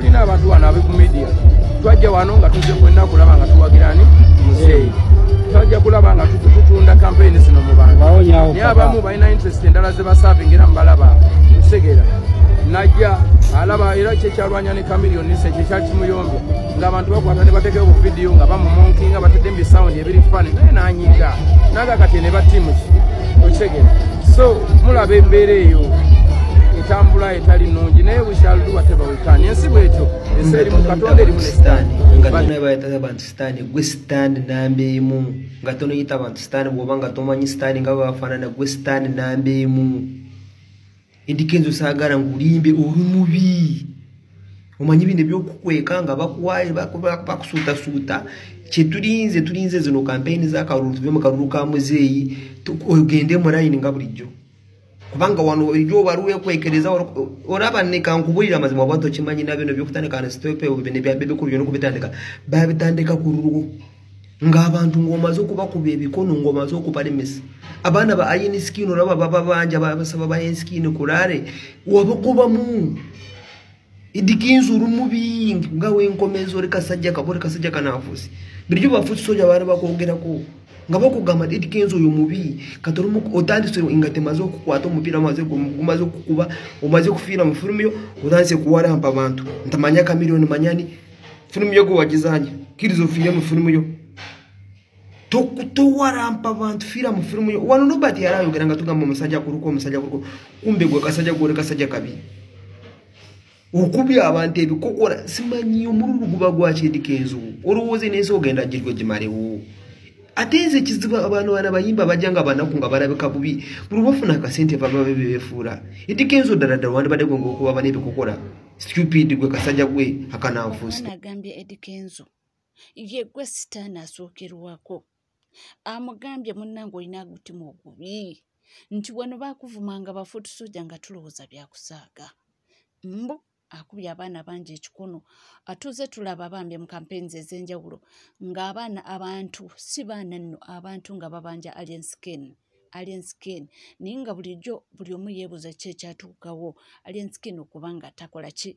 tulina abantu bano abe ku media twajja wano nga tuzze kwenna kulaba nga tuwagira ni muzeeyi twajja kulaba nga tutunda campaign zino mu bantu naye abamu balina interest endala ze basavinga era mubalaba musegera najja alaba era kyekyalwanya ne kamiliyoni se kyekyali kimuyombya ng'abantu bakwata ne bateekayo ku vidiyo nga bamumonki nga batedde mbisawundi ebiri fani naye nanyiga naga kati ne batimu ki okisegera so mulaba embeera eyo etambula etali nnungi naye we shall do whatever we can ensi bwetyo ensi eri mu katonda eri mu nesitaani nga tona bayitaza abantu sitaani gwe sitaani namba emu nga tonoyita abantu sitaani bw'oba nga tomanyi sitaani nga bafaanana gwe sitaani namba emu Eddy Kenzo saagala ngulimbe oli mubi omanyi bino ebyokukweka nga bakuwaye bakusuutasuuta kyetulinze zino kampeyini z'akalulu tuve mu kalulu ka muzeeyi ogende mu layini nga bulijjo kubanga wano bulijjo obaluwa ekwekereza olaba nekankubulira amazima bwanto kimanyi na bino byokutandika na sitope bino byabebekulu byona okubitandika babitandika ku lulwo ng'abantu ng'omaze okubakuba ebikono ng'omaze okubalemesa abaana ba ayini skin olaba baba banja basaba ba skin kulare wabakubamu Eddy Kenzo rumubi ngawe enkomezo rekasajja kabore kasajja kanafusi biryo bafusi soja bari bakogerako ngabo kugama Eddy Kenzo yo mubi katorumu otandise ingatemaze okukwata omupira maze kukuba omaze kufira mu filmu yo utanse kuwara hamba abantu ntamanya kamiliyoni manyani filmu yo gwagizanya kirizo fire mu filmu yo tokutowarampa abantu fira mu filmu yo wano nobati yarayogera nga tugamba musajja kuruko kumbe gwe kasajja gore kasajja kabi ukubya abantu ebikokora simanyi omululu guba gwachi Eddy Kenzo olowoze nenso ogenda jirwe jimarewo atenze kiziba abantu bana bayimba bajanga banaku nga barabika bubi bulubafuna akasente baba bebefuura Eddy Kenzo darada wandi bade gongo okuba bane ebikokora stupid gwe kasajja gwe akana afusi nagambye Eddy Kenzo ye gwe sitana asookerwako amugambye munnange olina gutima ogubi nti wano bakuvumanga bafutu soja nga tulowooza byakusaaga mbu akubya abaana bangi ekikono atuze tulaba bambye mu campaigns ez'enjawulo ng'abaana abantu si baana nno abantu nga babanja alien skin naye nga bulijjo buli omu yeebuuza ki ekyatuukawo alien skin okubanga takola ki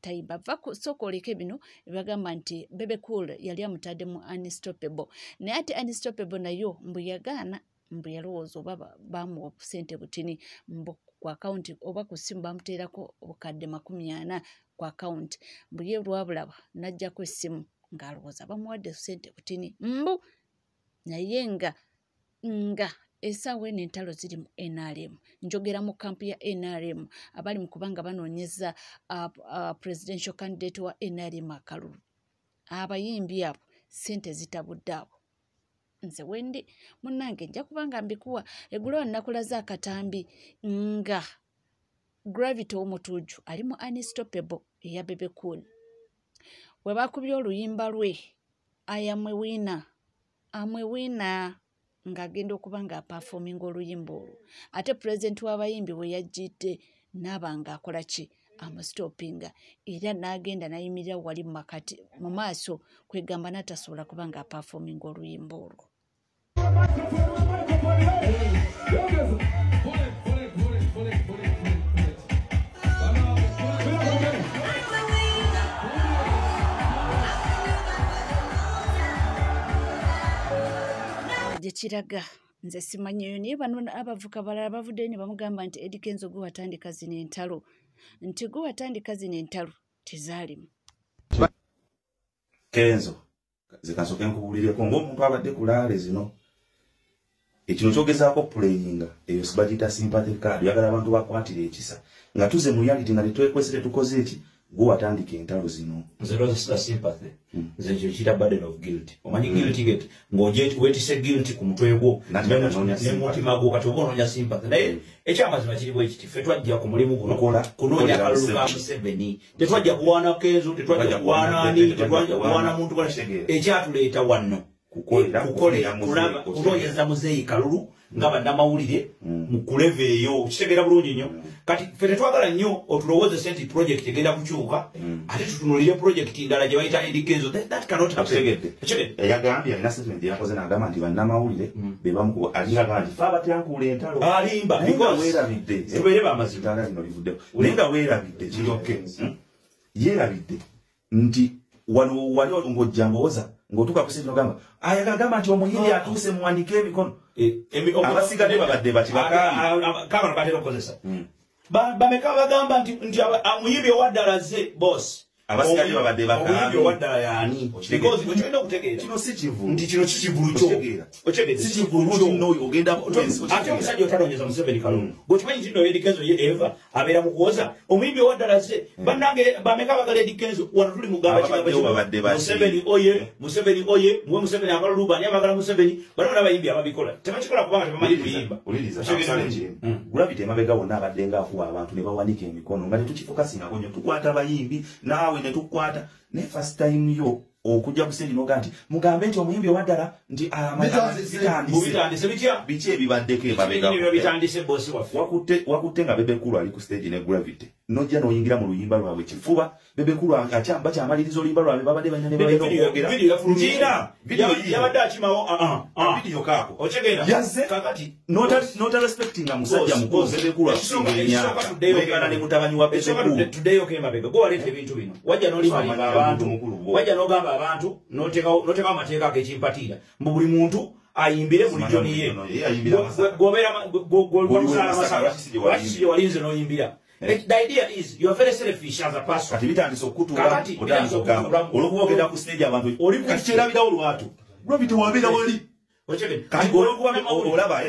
tayimba va sokoleke bino bagamba nti Bebe Cool yali amutadde mu Unstoppable naye ate Unstoppable nayo mbu yagaana mbu yalowooza oba bamuwa sente butini mbu ku account oba ku simu bamuteerako obukadde 40 ku account mbu ye lwabulaba n'ajjako essimu ng'alowooza bamuwadde sente butini mbu naye nga esawe n'entalo ziri mu NRM njogera mu kampu ya NRM abali mu kubanga banoonyeza presidential candidate wa NRM akalulu abayimbi abo sente zitabudde abo nze wendi munnange nja kubanga mbikuwa eggulo nakulaza akatambi nga Gravity omutuju ali mu Unstoppable eya Bebe Cool we bakubye oluyimba lwe amwe wina ng'agenda okuba ng'aperforming oluyimba olwo ate president w'abayimbi we yajjidde n'abanga akola ki amusitopinga era n'agenda n'ayimirira wali makati mu maaso kwegamba n'atasobola kuba ng'aperforming oluyimba olwo kiraga nze simanyiyo naye bano abavuka balala bavuddeyo ne bamugamba nti Eddy Kenzo gwe watandika zino entalo nti gwe watandika zino entalo tezaalimu Kenzo zikasoke nkubulireko ng'omuntu abadde kulaale zino ekino kyogezaako playinga eyo sibagita sympathy card yagala abantu bakwatira ekisa nga tuze mu reality nga netwekwesere tukoze eki gwe watandika entalo zino nze looza sita sympathy nze ekyo kiyita burden of guilt omanyi guilt get ng'oje wetise guilt ku mutwe gwo n'emutima gwo kati oba onoonya sympathy naye ekyamazima kiri bwe kiti ffe twajja ku mulimu guno kunoonya kalulu ka Museveni tetwajja kuwaana Kenzo tetwajja kuwaana ani tetwajja kuwaana muntu ekyatuleeta wano kunoonyeza muzeeyi kalulu nga bannamawulire mu kuleva eyo kitegeera bulungi nnyo kati ffe tetwagala nnyo otulowoozese nti project egenda kukyuka ate tutunulire project ndala gye bayita Eddy Kenzo that cannot happen eyagambye alina statement yakoze n'agamba nti bannamawulire be bamukuba alinga nti fe abatyankuula entalo alimba weerabidde tubeere bamazima lino livuddewo naye nga weerabidde kiryoke yeerabidde nti wali ngojja mboza ngotuka kusema gamba ayagamba nti omuyindi atuse muwandike emikono abasigadde babadde batibaka kama batero kozesa bameka bagamba nti omuyimbi owaddalaze boss abasigadde babadde omuyimbi owaddala yani because ochenda okutegeera kino si kivu nti kino kikivulucho ochende si kivulucho no ogenda ate omusajja otalonyeza Museveni Kalungu gochimanyi nti no Edikenzo ye Eva abeera mu kuwoza omuyimbi owaddalaze bannange bameka bagala Edikenzo wano tuli mugamba kibaba Museveni oye muwe Museveni akalulu bani abagala Museveni bano n'abayimbi ababikola tebakikola kubanga tebamanyi kuyimba Gravity emabega wonna abaddenga akuwa abantu ne bawanika emikono nga tetukifokasinga konyo tukwata abayimbi naawe ne tukwata ne first time yo okujja kusendi noganti mugambe nti omuyimbi owaddala nti bitandise bitya biki ebibaddeko emabega bitandise bosi waffe wakutte nga Bebe Cool ali ku stage ne Gravity nojja n'oyingira mu luyimba lwabwe kifuba Bebe Cool bakyamaliriza oluyimba lwabwe babadde banyane baogera yabadde akimawo video kaako okigenda yazze kakati not respecting musajja mukulu Bebe Cool okusinga ne mutabani wa Bebe Cool today okay mabega go walete ebintu bino wajja n'olima abantu mukulu wajja n'ogamba abantu noteka amateeka akekimpatira mbu buli muntu ayimbire mu lijoni ye gobera walinze n'oyimbira. The idea is you are very selfish as a person. Kati bitandise okutuula otandise okugamba olwokubogera ku stage abantu oli kukikyerabira olwatu Gravity wabira wali kati olaba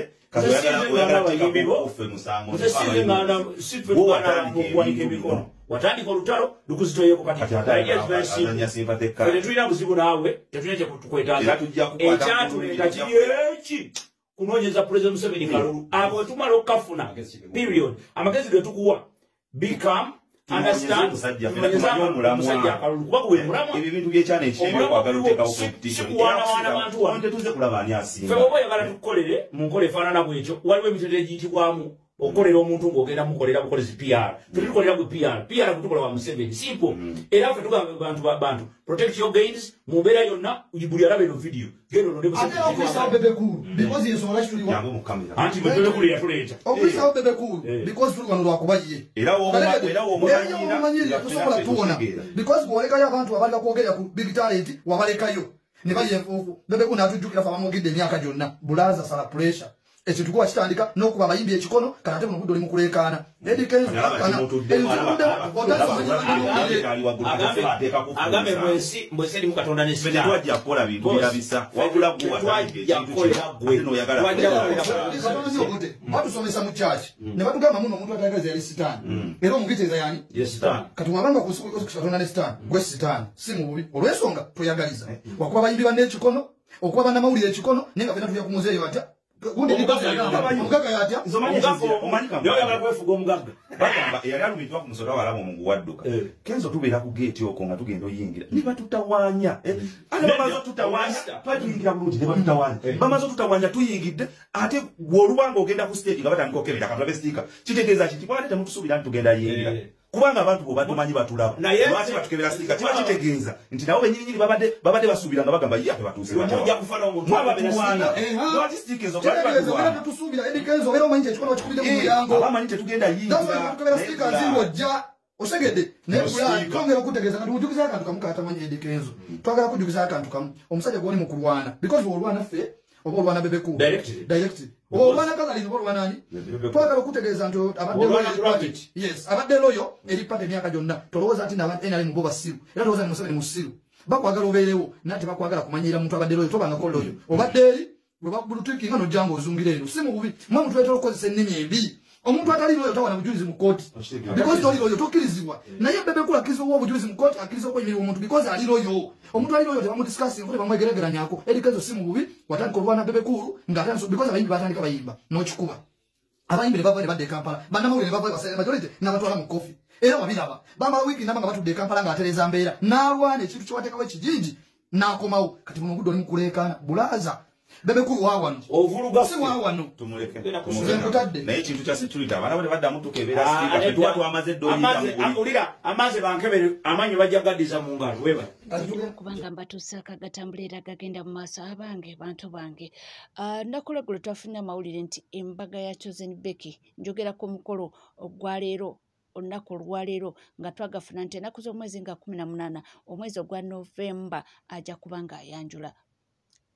watandika olutalo lukuzitoyeko katitulina buzibu naawe tetulina kyekutukwetaaga ekyatuleeta kiri eki kunoonyeza President Museveni Kalulu abo tumala okukafuna period amagezi getukuwa become understand musajja Kalulu kuba kuwe mulamu ebintu byekyana ekirembe kwagala oteekawo competition tetuze kulaba ani asinga ffe oba oyagala tukukolere mu nkola efaanana bwekyo waliwo emitendera egiyitibwamu okolera omuntu ng'ogenda mukolera bukolezi PR tetukolera ku PR kutukola wa Museveni simple era ffe tugamba bantu protect your gains mu mbeera yonna buli alaba eno video genda olonde Bebe Cool because ensonga ki tuliwa anti Bebe Cool yatuleeta okuyisa Bebe Cool because tuli wano lwakubayiye era womumanyira tusobola tuwona because bwolekayo abantu abalina kwogera ku big talent wabalekayo ne bayenfuufu Bebe Cool n'atujjukira fe abamugidde emyaka gyonna bulaza sala pressure ekyo tukuba kitandika n'okuba abayimbi ekikono kana ate muno oli mukuleekaana Edikenzo agambe mwesi eri mukatonda netwajja kukola bintu birabisa wabula batusomesa mu church ne batugamba muno omuntu atayagaliza yali sitaani era omugiteeza yani kati wabanga katonda ne sitaani gwe sitaani si mububi olw'ensonga tweyagaliza wakuba abayimbi banne ekikono okuba bannamawulire ekikono naye nga fena tulya ku muzeeyo atya omugaga yatya oyagala kwefuga omugaga bagamba eyali alumiddwa ku musoda walamu omungu wadduka Kenzo tubeera ku geeti okwo nga tugenda oyingira ne batutawaanya ate bamaze otutawaanya twatuyingira bulungi ne batutawaanya bamaze otutawaanya tuyingidde ate gw'olubanga ogenda ku stage nga batandika okebera katulabe sitika kitegeeza kiti kwate temutusuubira nti tugenda yingira kubanga abantu bo batumanyi batulaba lwaki batukebera sitika kiba kitegeeza nti nabo bennyininyini babadde basuubira nga bagamba ye ate batuuse lwaki sitika ezo tusuubira Edikenzo obeera omanyi ekikono bakikubidde mu mulyango abamanyi tetugenda yingira sitika nzingojja osegedde twongera okutegeeza nga tujukiza akantu kamu katamanyi Edikenzo twagala kujukiza akantu kamu omusajja gwoli mu kulwana because olwana ffe oba olwana Bebe Cool direct oba olwana Kazalini oba olwana ani twagala okutegeeza nti abadde loyo eri pate emyaka gyonna tolowooza nti NRM bo basiru era tolowooza ni Museveni musiru bakwagala obeerewo naye tebakwagala kumanyira muntu abadde loyo tobangako loyo obadde eri bwebabulutukinga nojjanga ozungira eno si mububi mwe muntu leetera okukozesa ennimi embi omuntu atali loyo tawana bujulizi mu kooti because toli loyo tokkirizibwa naye Bebe Cool akkirizibwa obujulizi mu kooti akkiriza okwenyerera omuntu because ali loyo omuntu ali loyo tebamudiscussing tebamwegeregeranyako Edikenzo si mububi watandika olwana Bebe Cool ng'atandika because abayimbi batandika bayimba n'okikuba abayimbi ne bava ne badda e Kampala bannamawulire ne bava basajja majority n'abatwala mu kofi era wabiraba bamala wiiki namba nga batudde e Kampala ng'atereza mbeera n'alwana ekintu kyewateekawo ekijinji n'akomawo kati muno obudde oli mukuleekaana bulaza Bebe Cool wawano ovuluga si wawano tumuleke nkutadde naye ekintu kya security abaana bwe baddamu tukebeera siika twamaze akulira amazzi bankebere amanyi bajja gaddiza mu ngalo weba kubanga mbatuuse akagatambula era gagenda mu maaso abange bantu bange nakuleggulo twafunye amawulire nti embaga ya Chosen Becky njogera ku mukolo ogwaleero olunaku olwaleero nga twagafuna nti ennaku z'omwezi nga 18 omwezi ogwa Novemba ajja kuba ng'ayanjula.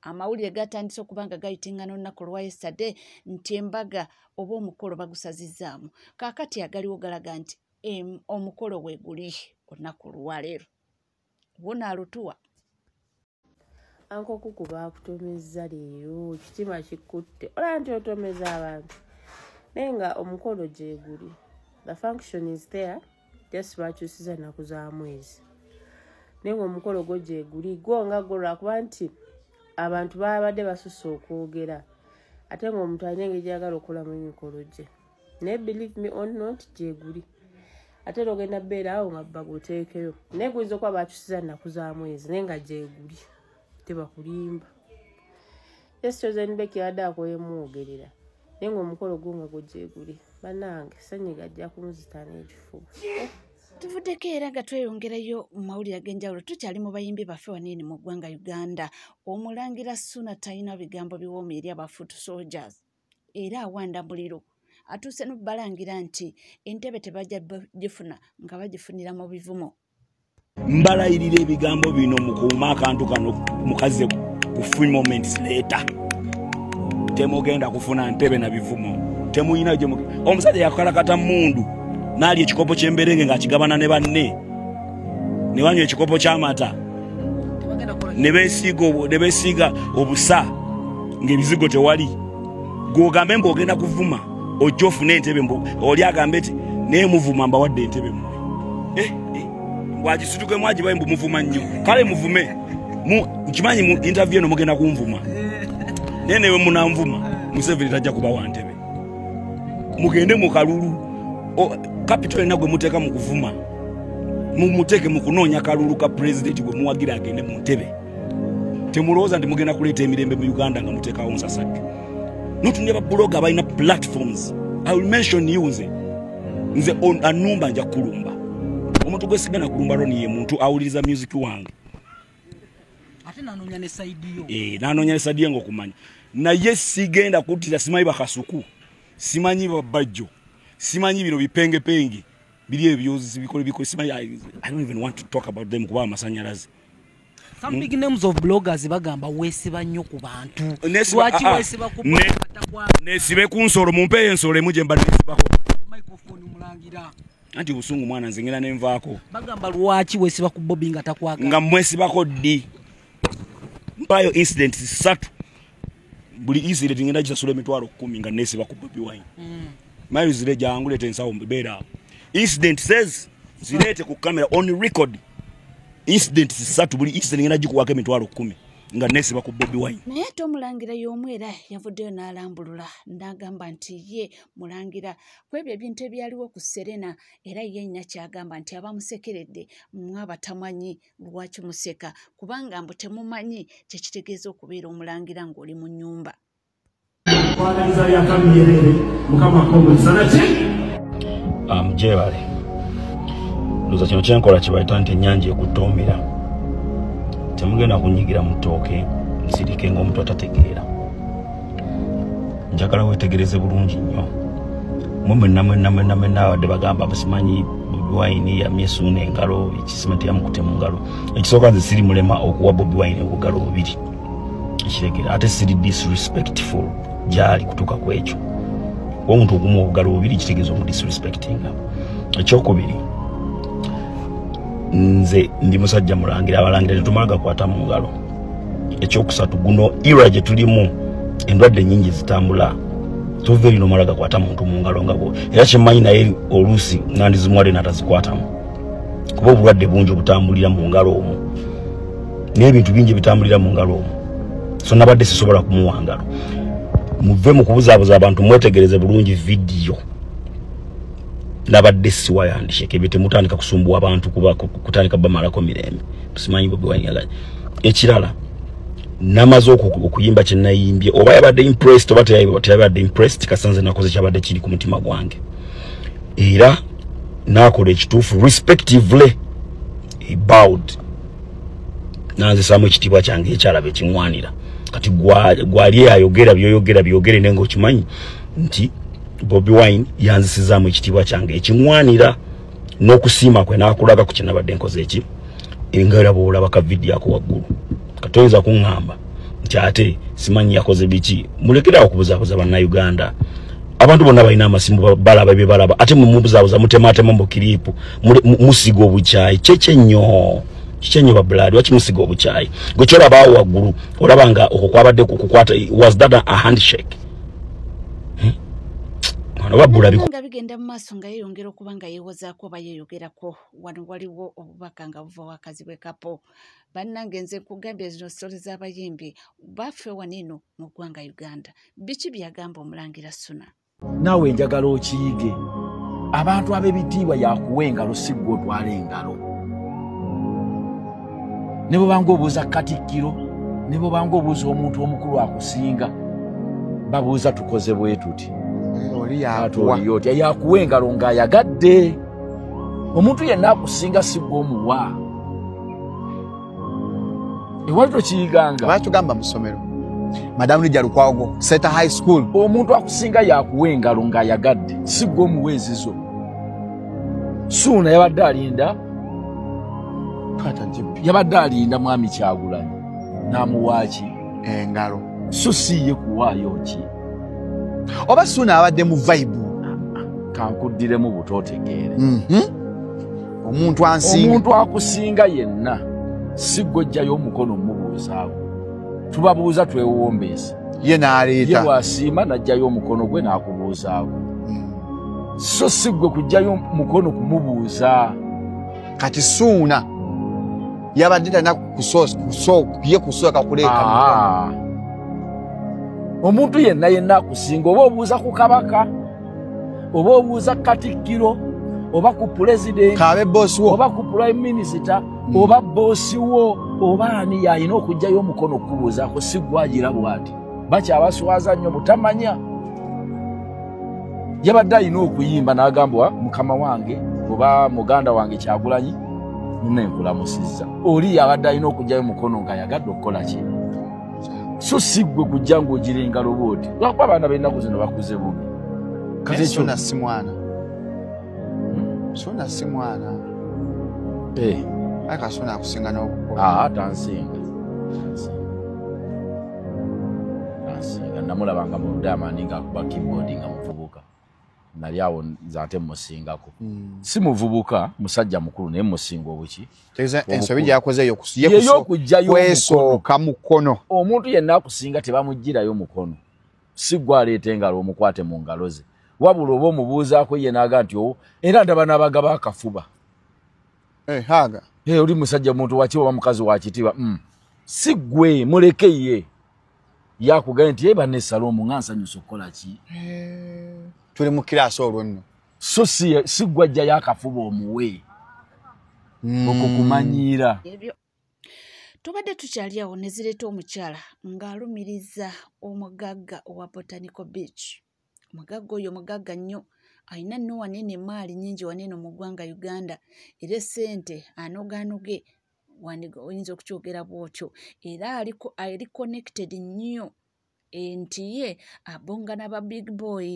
Amawulire gatandise okuba nga gayitingana olunaku olwa yesterday nti embaga oba omukolo bagusazizzaamu. Kaakati agaliwo galaga nti omukolo weeguli olunaku olwaleero. Wona alutuwa. Anko Kuku baakutomezza leero kitima kikutte olaba nti otomeza abantu naye nga omukolo gyeguli. The function is there just bakyusiza nnaku za mwezi naye nga omukolo gwo gyeguli gwo nga gwo lwakuba nti abantu babadde basusse okwogera ate ng'omuntu alina engeri gyagala okolamu emikolo gye naye believe me or not gyeguli ate n'ogenda bbeera awo nga baguteekeyo naye guyinza okuba bakyusiza nnaku za mwezi naye nga gyeguli tebakulimba. Yesterday Becky adde akoyemwogerera naye ng'omukolo gwo nga gwo gyeguli. Bannange Ssenyiga ajja kumuzitaana ekifuba. Tuvuddeko era nga tweyongerayo mu mawulire ag'enjawulo tukyali mu bayimbi baffe wanene mu ggwanga Uganda. Omulangira Ssuuna talina bigambo biwoomu eri abafuutu soldiers era awanda muliro atuuse n'obbalangira nti entebe tebajja gifuna nga bagifunira mu bivumo. Mbalayirira ebigambo bino mukuuma akantu kano mukaze ku few moments later. Temugenda kufuna ntebe na bivumo. Temuyina gye omusajja yakalakata mundu nali ekikopo ky'emberenge ng'akigabana ne banne ne banywa ekikopo ky'amata ne beesiga obusa ng'ebizigo tewali. Gw'ogambe mb'ogenda kuvuma ojja ofune entebe oli agambe nti naye muvuma mbawadde entebe mmwe. Wagisituke mwagibaye mbu muvuma nnyo kale muvume nkimanyi mu interview eno mugenda kunvuma naye newe munanvuma Museveni tajja kubawa ntebe. Mugende mu kalulu capital nagwe muteeka mu kuvuma mumuteeke mu kunoonya kalulu ka president gwe muwagira agende mu ntebe. Temulowooza nti mugenda kuleeta emirembe mu Uganda nga muteekawo nsasake. Notundi ababuloga balina platforms. I will mention you nze anumba nja kulumba. Omuntu gwesigana kulumba roni ye muntu awuliriza music wange. Ate nanoonya ne side yo. Nanoonya ne side yange okumanya. Naye sigenda kuttira simanyi bakasuku. Simanyi babajjo. Simanyi bino bipenge biri ebyozi bikole simanyi. I don't even want to talk about them kuba amasanyalaze. Some big names of bloggers bagamba wesiba nnyo ku bantu. Lwaki wesiba ku bantu? Nesibe ku nsolo mumpe ensolo emuje mbalisibako. Microphone mulangira. Anti busungu mwana nzengera nenvaako. Bagamba lwaki wesiba ku Bobby nga takwagala. Nga mwesibako ddi. Mpayo incidents 3. Buli incident ngenda kisasula emitwalo 10 nga nesiba ku Bobby Wine. Mayo zile jangule tensawo mbera. Incident says zilete ku camera on record. Incident 3 buli incident ngenda jikuwake emitwalo 10 nga nesiba ku Bobby Wine. Naye ate omulangira y'omu era yavuddeyo n'alambulula n'agamba nti ye mulangira kwebyo ebintu ebyaliwo ku Serena era ye nnya kyagamba nti abamusekeredde mmwe abatamanyi lwaki museka kubanga mbu temumanyi kyekitegeeza okubeera omulangira ng'oli mu nnyumba. Jebale luza kino kyenkola kibaita nti ennyanja ekutomera temugenda kunyigira mu ttooke nsirike ng'omuntu atategeera. Njagala weetegereze bulungi nnyo mwenna wadde bagamba basimanyi Bobby Wine yamye Ssuuna engalo ekisimenti yamukute mu ngalo. Ekisooka nze siri mulema okuwa Bobby Wine obugalo bubiri ekiregera ate siri disrespectful gyali kutuuka ku ekyo. Omuntu okumuwa obugalo bubiri kitegeeza omudisrespectinga. Ekyokubiri nze ndi musajja mulangira abalangira tetumala gakwata mu ngalo. Ekyokusatu guno era gye tulimu endwadde nnyingi zitambula tuve lino mala gakwata muntu mu ngalo nga bwo era kimanyi naye oluusi nandizimwadde n'atazikwatamu kuba obulwadde bungi obutambulira mu ngalo omwo n'ebintu bingi bitambulira mu ngalo omwo so nabadde sisobola kumuwa ngalo. Muve mu kubuzaabuza abantu mwetegereze bulungi vidiyo nabadde siwayandisheke ebyo temutandika kusumbuwa abantu kuba kutandika bamalako mirembe simanyi Bobby Wine yagala. Ekirala namaze okuyimba kye nayimbye oba yabadde impressed oba teyabadde impressed kasanze nakoze kyabadde kiri ku mutima gwange era nakola ekituufu respectively he bowed nanze samu ekitiibwa kyange ekyalaba ekiŋwanira kati gwali ayogera byogere nenga okimanyi nti Bobby Wine yanzisizaamu ekitiibwa kyange ekiŋwanira n'okusiima kwe n'akulaga ku kyenabadde nkoze eki engera bw'olaba ka vidiyo ako waggulu katoyinza kuŋŋamba nti ate simanyi yakoze biki mulekerawo okubuzaabuza bannayuganda abantu bonna balina amasimu balaba bye balaba ate mumubuzaabuza mutematema mu kiriipu musiga obukyayi kyekyenyo ba blood wachi musiga obukyayi gwe kyolabaawo waggulu olaba nga okwo kwabadde kukukwata was that a handshake nga bigenda mu maaso nga yeeyongera okuba nga yeewozaako oba yeeyogerako wano waliwo obubaka nga buva wakazi bwe kapo bannange nze nkugambye zino sitole z'abayimbi baffe waneno mu ggwanga Uganda biki byagamba omulangira Suna naawe njagala okiyige abantu ab'ebitiibwa yakuwa engalo si gwe otwala engalo ne bw'obanga obuuza Katikkiro ne bw'obanga obuuza omuntu omukulu akusinga babuuza tukoze bwe tuti oli yakuwa engalo ng'ayagadde omuntu yenna akusinga si gwe omuwa ewali tokiyiganga batugamba mu ssomero madamu Lydia Lukwago Seta High School omuntu akusinga yakuwa engalo ng'ayagadde si gwe omuwa ezizo Suuna yabadde alinda mwami Kyagulanyi n'amuwaaki engalo so si ye kuwaayo ki oba Suuna abadde mu vibe kankuddiremu butootegeere omuntu akusinga yenna si gwojjayo omukono mubuuzaawo tubabuuza twewombeesa ye n'aleeta ye bw'asiima n'ajjayo omukono gwe n'akubuuzaawo so si gwe kujjayo mukono kumubuuza kati Suuna yabadde talina ye kusooka kuleeka omuntu yenna akusinga oba obuuza ku kabaka oba obuuza Katikkiro oba ku pulezidenti kabe bosi wo oba ku prime minister oba bosi wo oba ani yalina okujjayo omukono okubuuzaako si gwagira bw'ati bakyabaswaza nnyo mutamanya yabadde alina okuyimba n'agambwa mukama wange oba muganda wange Kyagulanyi munenkulamusizza oli yabadde alina okujjayo mukono nga yagadde okukola ki so si gwe kujja ng'ogira engalo bw'oti lwakuba abaana b'ennaku zino bakuze bubi kati Suuna si mwana Suuna si mwana aka Suuna akusinga n'okukola tansinga namulabanga mu Ludamani ng'akuba keyboard nga muvubuka nali awo nze ate musingako si muvubuka musajja mukulu naye musinga obuki ensobi gyakoze eyokujjayo mukono omuntu yenna akusinga tebamugirayo mukono si gwe aleeta engalo omukwate mu ngalo ze wabula oba omubuuzaako ye naaga nti era ndaba n'abagaba akafuba haga oli musajja muntu wakiba oba mukazi wakitiibwa si gwe muleke ye yakugambye nti banessala nga nsanyusa okukola ki tuli mu kiraasi olwo nno so si gwe ajjayo akafuba omuwe okukumanyiira tubadde tukyali awo ne zireeta omukyala ng'alumiriza omugagga owa Botanical Beach omugagga oyo mugagga nnyo alina nno wanene maali nnyingi wanene mu ggwanga Uganda era essente anogaanoge oyinza okukyogera bw'otyo era ali connected nnyo nti ye abonga n'aba big boy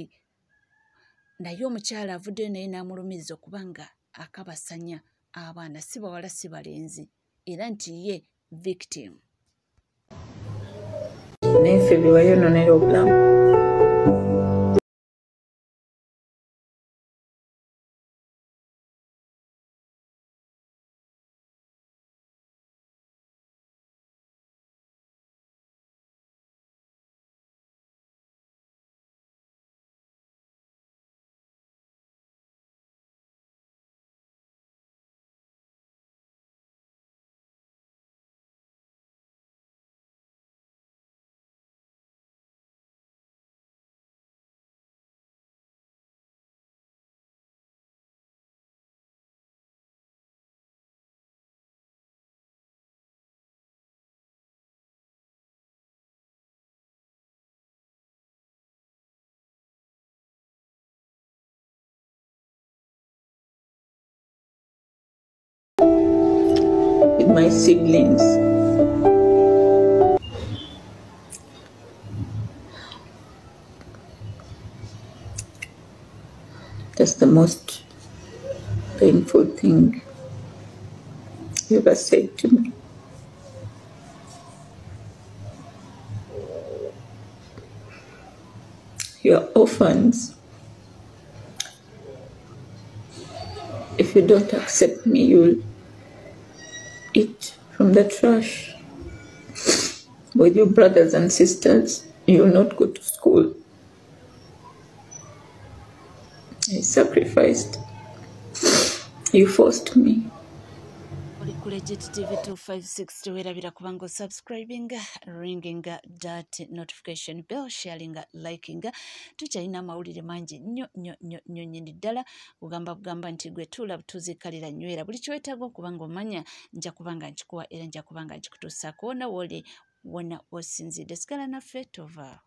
naye omukyala avuddeyo naye n'amulumiriza okuba nga akabasanya abaana si bawala si balenzi era nti ye victim neffe bewayononera obulamu with my siblings. That's the most painful thing you ever said to me. You're orphans. If you don't accept me, you'll eat from the trash. With your brothers and sisters, you'll not go to school. I sacrificed. You forced me. Legit TV 256 tuwerabira kubanga subscribing, ringing that notification bell, sharing, liking. Tukyalina amawulire mangi nnyo nyini ddala kugamba nti gwe tula tuzikalira nywera buli kyetaaga okubanga omanya nja kubanga nkikuwa era nja kubanga nkikutuusaako wona woli wona osinzidde sigala naffe tova.